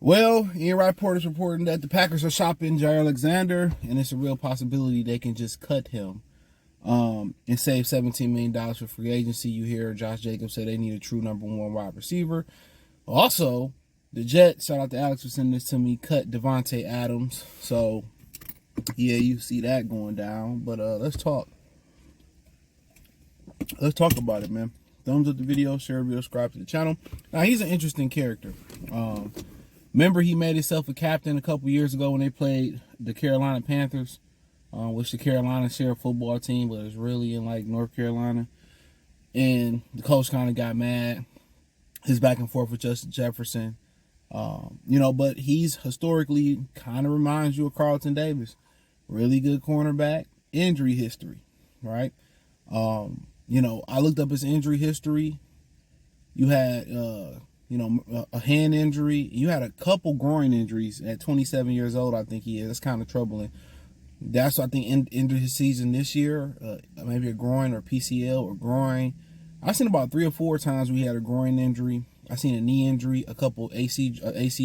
Well, Ian Rapport is reporting that the Packers are shopping Jaire Alexander, and it's a real possibility they can just cut him and save $17 million for free agency. You hear Josh Jacobs say they need a true number one wide receiver. Also, the Jets, shout out to Alex for sending this to me, cut Devontae Adams. So, yeah, you see that going down. But let's talk. Let's talk about it, man. Thumbs up the video, share the video, subscribe to the channel. Now, he's an interesting character. Remember, he made himself a captain a couple years ago when they played the Carolina Panthers, which the Carolina share a football team, but it's really in like North Carolina. And the coach kind of got mad. His back and forth with Justin Jefferson. But he's historically kind of reminds you of Carlton Davis. Really good cornerback, injury history, right? I looked up his injury history. You had, a hand injury. You had a couple groin injuries at 27 years old, I think he is. That's kind of troubling. That's, I think, ended his season this year. Maybe a groin or PCL or groin. I've seen about 3 or 4 times we had a groin injury. I've seen a knee injury, a couple AC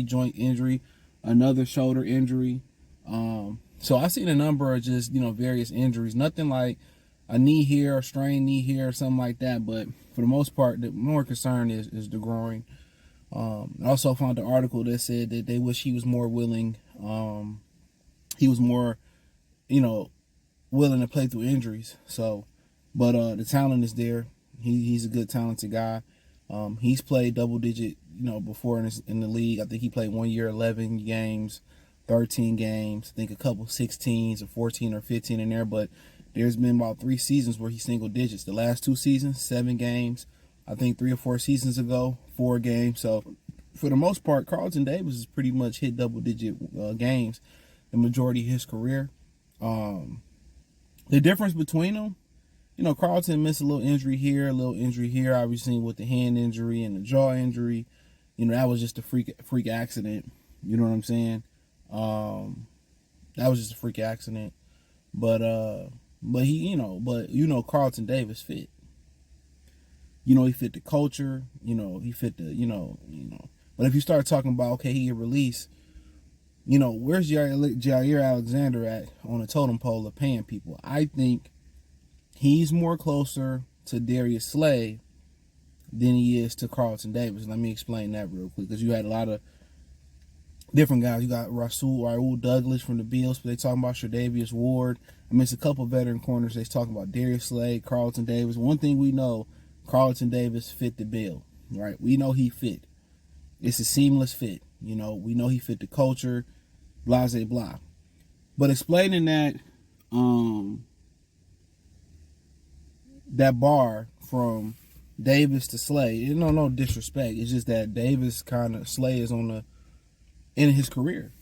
joint injury, another shoulder injury. So I've seen a number of just, various injuries. Nothing like a knee here, a strained knee here, or something like that. But for the most part, the more concern is the groin. I also found an article that said that they wish he was more willing. He was more, willing to play through injuries. So, but the talent is there. He's a good, talented guy. He's played double digit, before in the league. I think he played 1 year, 11 games, 13 games. I think a couple 16s or 14 or 15 in there. But there's been about 3 seasons where he's single digits. The last 2 seasons, 7 games. I think 3 or 4 seasons ago, 4 games. So for the most part, Carlton Davis has pretty much hit double digit games the majority of his career. The difference between them, Carlton missed a little injury here, a little injury here, obviously with the hand injury and the jaw injury. That was just a freak accident. You know what I'm saying? That was just a freak accident. But Carlton Davis fit. He fit the culture. He fit the, But if you start talking about, okay, he get released, where's Jaire Alexander at on a totem pole of paying people? I think he's more closer to Darius Slay than he is to Carlton Davis. Let me explain that real quick, because you had a lot of different guys. You got Rasul Douglas from the Bills, but they talking about Tre'Davious Ward. I mean, it's a couple veteran corners. They talking about Darius Slay, Carlton Davis. One thing we know, Carlton Davis fit the bill, right? We know he fit. It's a seamless fit. We know he fit the culture, blah, blah, blah. But explaining that, that bar from Davis to Slay, no disrespect. It's just that Davis Slay is in his career,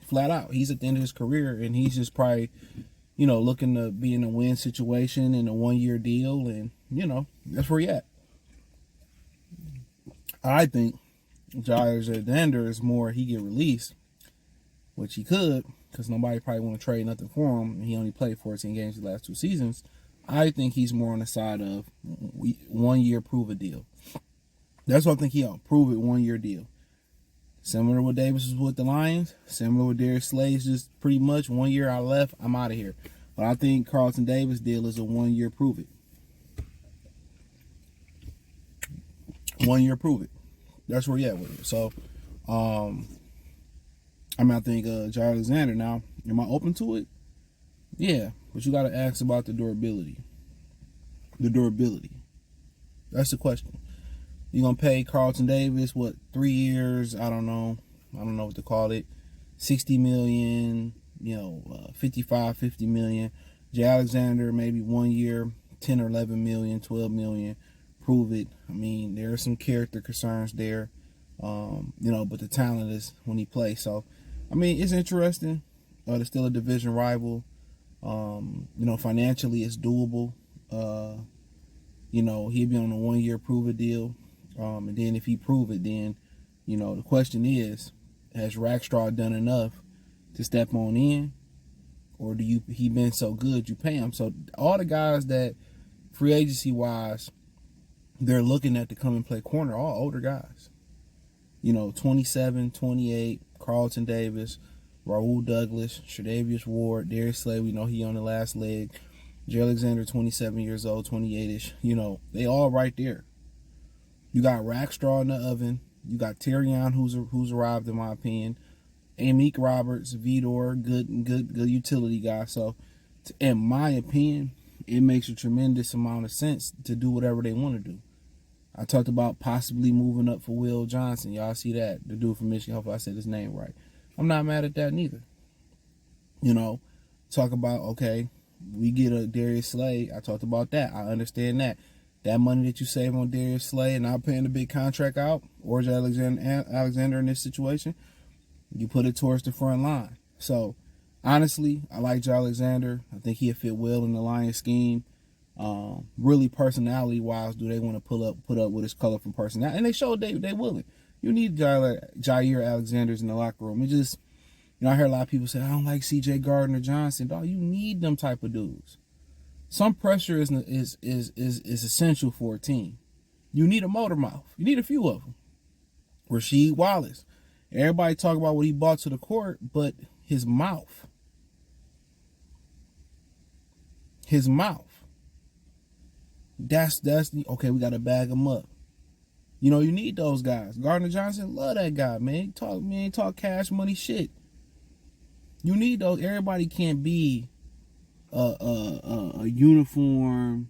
flat out. He's at the end of his career, and he's just probably, looking to be in a win situation in a 1-year deal, and that's where he at. I think Jaire Alexander is more he get released, which he could, because nobody probably want to trade nothing for him. He only played 14 games the last 2 seasons. I think he's more on the side of 1-year prove a deal. That's what I think he'll prove it 1-year deal. Similar to what Davis was with the Lions. Similar with Darius Slay, is just pretty much 1 year I left, I'm out of here. But I think Carlton Davis deal is a 1-year prove it. 1 year prove it. That's where he at with it. So, I think Jaire Alexander now, am I open to it? Yeah, but you got to ask about the durability. The durability. That's the question. You're going to pay Carlton Davis, 3 years? I don't know what to call it. $60 million, 55, $50 million. Jaire Alexander, maybe 1 year, 10 or 11 million, 12 million. Prove it. I mean, there are some character concerns there. But the talent is when he plays. So, I mean, it's interesting. They're still a division rival. Financially it's doable. He'd be on a 1-year prove it deal. And then if he prove it, then, the question is, has Rackstraw done enough to step on in? Or he been so good you pay him? So all the guys that free agency wise they're looking at to come and play corner, all older guys. 27, 28. Carlton Davis, Raul Douglas, Tre'Davious Ward, Darius Slay, we know he on the last leg. Jaire Alexander, 27 years old, 28-ish. They all right there. You got Rackstraw in the oven. You got Terrion, who's arrived in my opinion. Amik Roberts, Vidor, good utility guy. So, in my opinion, it makes a tremendous amount of sense to do whatever they want to do. I talked about possibly moving up for Will Johnson. Y'all see that? The dude from Michigan. Hopefully I said his name right. I'm not mad at that neither. Talk about, okay, we get a Darius Slay. I talked about that. I understand that. That money that you save on Darius Slay and not paying the big contract out, or Jaire Alexander in this situation, you put it towards the front line. So, honestly, I like Jaire Alexander. I think he'll fit well in the Lions scheme. Really, personality-wise, do they want to put up with his colorful personality? And they showed they willing. You need Jaire Alexanders in the locker room. It just, I hear a lot of people say, I don't like C.J. Gardner-Johnson. Dog, you need them type of dudes. Some pressure is essential for a team. You need a motor mouth. You need a few of them. Rasheed Wallace. Everybody talk about what he brought to the court, but his mouth. That's okay. We got to bag him up. You need those guys. Gardner Johnson, love that guy, man. He talk cash money shit. You need those. Everybody can't be a uniform,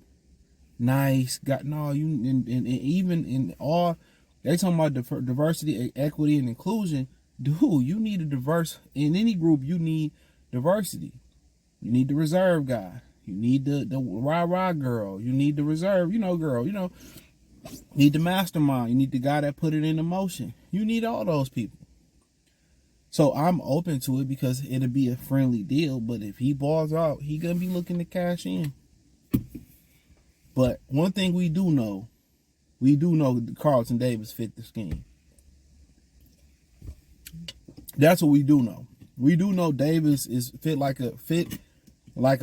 nice guy. No, and even in all, they talking about diversity, equity, and inclusion. Dude, you need a diverse, in any group, you need diversity. You need the reserve guy. You need the rah-rah girl. You need the reserve, girl. You need the mastermind. You need the guy that put it into motion. You need all those people. So I'm open to it because it'll be a friendly deal. But if he balls out, he gonna be looking to cash in. But one thing we do know that Carlton Davis fit the scheme. That's what we do know. We do know Davis is fit like a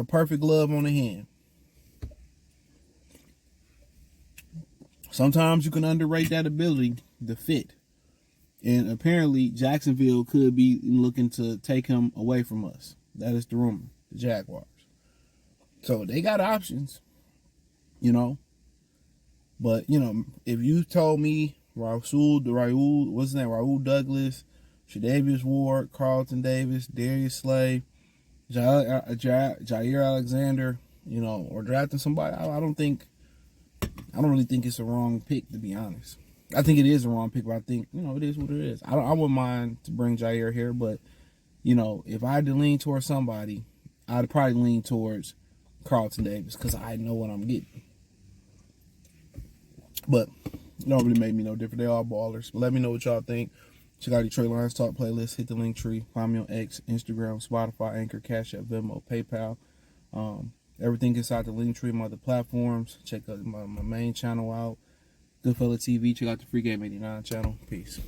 perfect glove on the hand. Sometimes you can underrate that ability to fit. And apparently Jacksonville could be looking to take him away from us. That is the rumor, the Jaguars. So they got options, But, if you told me Raul Douglas, Tre'Davious Ward, Carlton Davis, Darius Slay, Jaire Alexander, or drafting somebody, I don't really think it's a wrong pick, to be honest. I think it is a wrong pick, but I think, it is what it is. I wouldn't mind to bring Jaire here, but, if I had to lean towards somebody, I'd probably lean towards Carlton Davis because I know what I'm getting. But it don't really make me no different. They all ballers. But let me know what y'all think. Check out the Detroit Lions Talk playlist. Hit the link tree. Find me on X, Instagram, Spotify, Anchor, Cash App, Venmo, PayPal. Everything inside the link tree, my other platforms. Check out my main channel out. Goodfella TV. Check out the Free Game 89 channel. Peace.